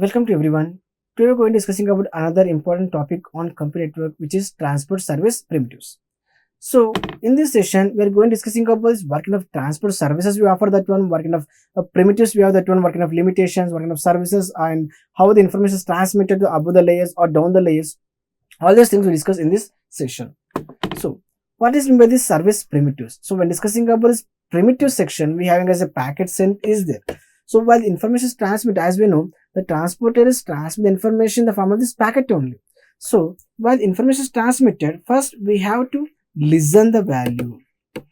Welcome to everyone. Today we are going to discussing about another important topic on computer network, which is transport service primitives. So in this session, we are going to discussing about this what kind of transport services we offer, that one, what kind of primitives we have, that one, what kind of limitations, what kind of services, and how the information is transmitted to above the layers or down the layers. All these things we discuss in this session. So what is meant by this service primitives? So when discussing about this primitive section, we having as a packet sent is there. So while the information is transmitted, as we know, the transporter is transmit the information in the form of this packet only. So while information is transmitted, first we have to listen the value.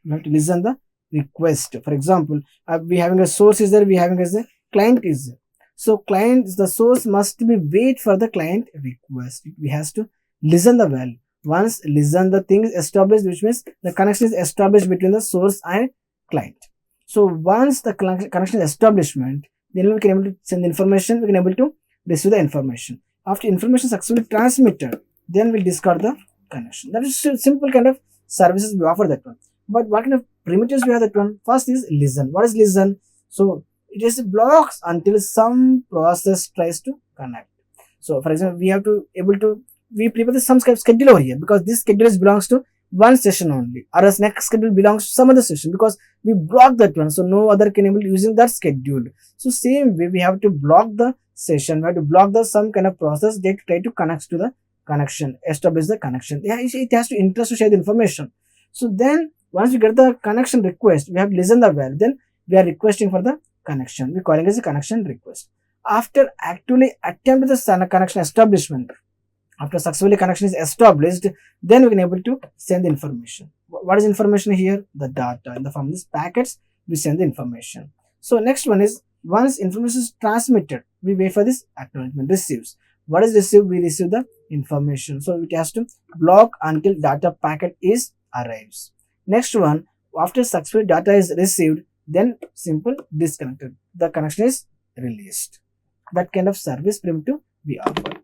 We have to listen the request. For example, we having a source is there, we having as a client is there. So client, the source must be wait for the client request. We has to listen the value. Once listen the thing is established, which means the connection is established between the source and client. So once the connection is establishment, then we can able to send the information, we can able to receive the information. After information successfully transmitted, then we'll discard the connection. That is a simple kind of services we offer that one. But what kind of primitives we have that one? First is listen. What is listen? So it is blocks until some process tries to connect. So for example, we have to able to prepare some kind of schedule over here, because this schedule belongs to one session only, or else next schedule belongs to some other session, because we block that one, so no other can able using that schedule. So same way we have to block the session, we have to block the some kind of process that try to connect to the connection, establish the connection. It has to interest to share the information. So then once we get the connection request, we have to listen the value, then we are requesting for the connection, we calling as a connection request. After actually attempt the connection establishment, after successfully connection is established, then we can able to send the information. What is information here? The data. In the form of these packets, we send the information. So next one is, once information is transmitted, we wait for this acknowledgement, receives. What is received? We receive the information. So it has to block until data packet is arrives. Next one, after successful data is received, then simple disconnected. The connection is released. That kind of service primitive we offer.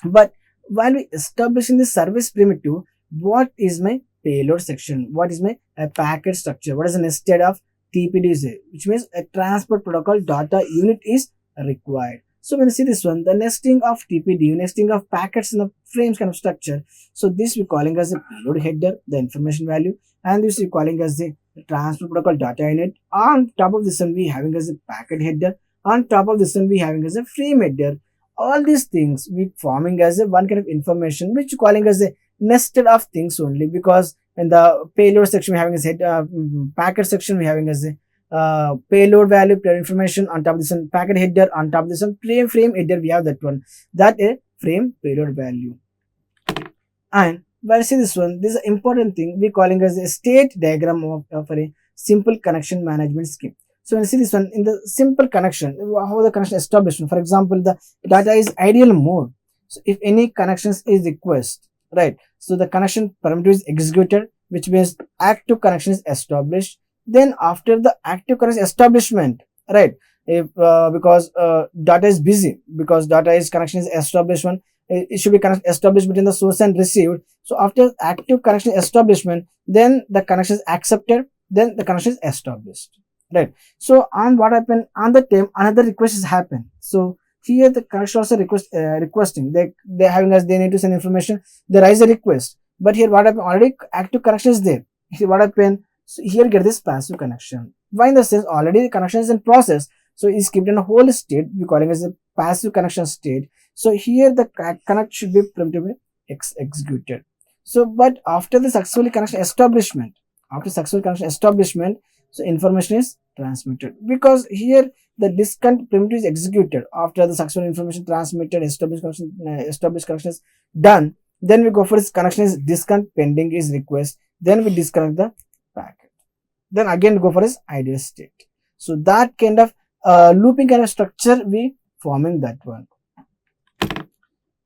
But while we establishing the service primitive, what is my payload section? What is my packet structure? What is the nested of TPD, which means a transport protocol data unit is required. So when you see this one, the nesting of TPD, nesting of packets in the frames kind of structure. So this we calling as a payload header, the information value, and this we calling as the transport protocol data unit. On top of this one, we having as a packet header. On top of this one, we having as a frame header. All these things we forming as a one kind of information, which calling as a nested of things only, because in the payload section we having as a packet section, we having as a payload value, payload information. On top of this one, packet header. On top of this one, frame header, we have that one, that a frame payload value. And when I see this one, this is an important thing we calling as a state diagram of a simple connection management scheme. So when you see this one, in the simple connection, how the connection establishment, for example, the data is ideal mode. So if any connections is request, right? So the connection parameter is executed, which means active connection is established. Then after the active connection establishment, right? If because data is busy, because data is connection is established one, it should be established between the source and received. So after active connection establishment, then the connection is accepted, then the connection is established. Right. So on what happened on the time, another request is happen. So here the connection also requesting, they having as they need to send information, they raise a request. But here what happened, already active connection is there. Here what happened, so here get this passive connection. Why? In the sense already the connection is in process, so it's kept in a whole state, we calling as a passive connection state. So here the connect should be primitively executed. So but after the successfully connection establishment, so information is transmitted, because here the disconnect primitive is executed after the successful information transmitted, established connection is done. Then we go for this connection is disconnect pending is request. Then we disconnect the packet. Then again go for this ideal state. So that kind of looping kind of structure we forming that one.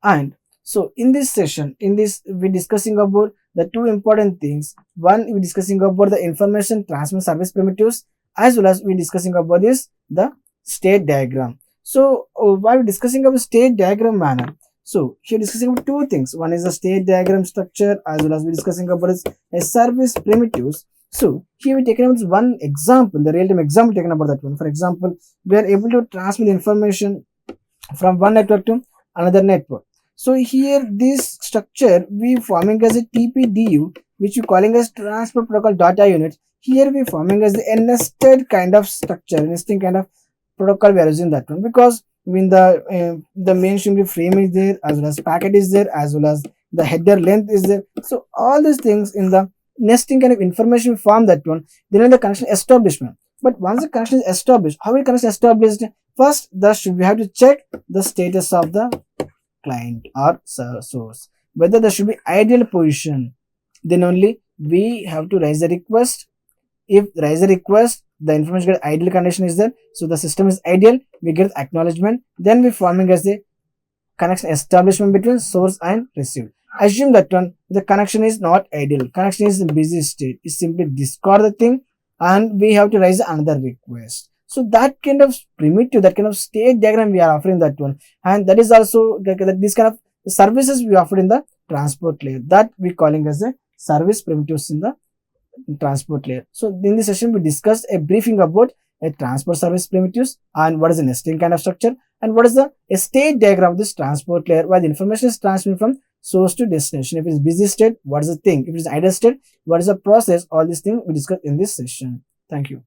And so in this session, we discussing about the two important things. One, we discussing about the information transmission service primitives, as well as we discussing about the state diagram. So while we discussing about state diagram manner, so here discussing about two things. One is the state diagram structure, as well as we discussing about a service primitives. So here we taken about one example, the real-time example taken about that one. For example, we are able to transmit information from one network to another network. So here this structure we forming as a TPDU, which we calling as transport protocol data unit. Here we forming as a nested kind of structure, nesting kind of protocol we are using that one, because when the mainstream frame is there, as well as packet is there, as well as the header length is there. So all these things in the nesting kind of information we form that one. Then the connection establishment. But once the connection is established, how will connection established? First, we have to check the status of the client or source, whether there should be ideal position. Then only we have to raise a request. If raise a request, the information get ideal condition is there, so the system is ideal, we get acknowledgement. Then we forming as the connection establishment between source and receive. Assume that one the connection is not ideal, connection is in busy state, is simply discard the thing and we have to raise another request. So that kind of primitive, that kind of state diagram we are offering that one, and that is also this kind of services we offer in the transport layer, that we calling as the service primitives in the transport layer. So in this session we discussed a briefing about a transport service primitives and what is a nesting kind of structure and what is the state diagram of this transport layer, where the information is transmitted from source to destination. If it is busy state, what is the thing? If it is idle state, what is the process? All these things we discussed in this session. Thank you.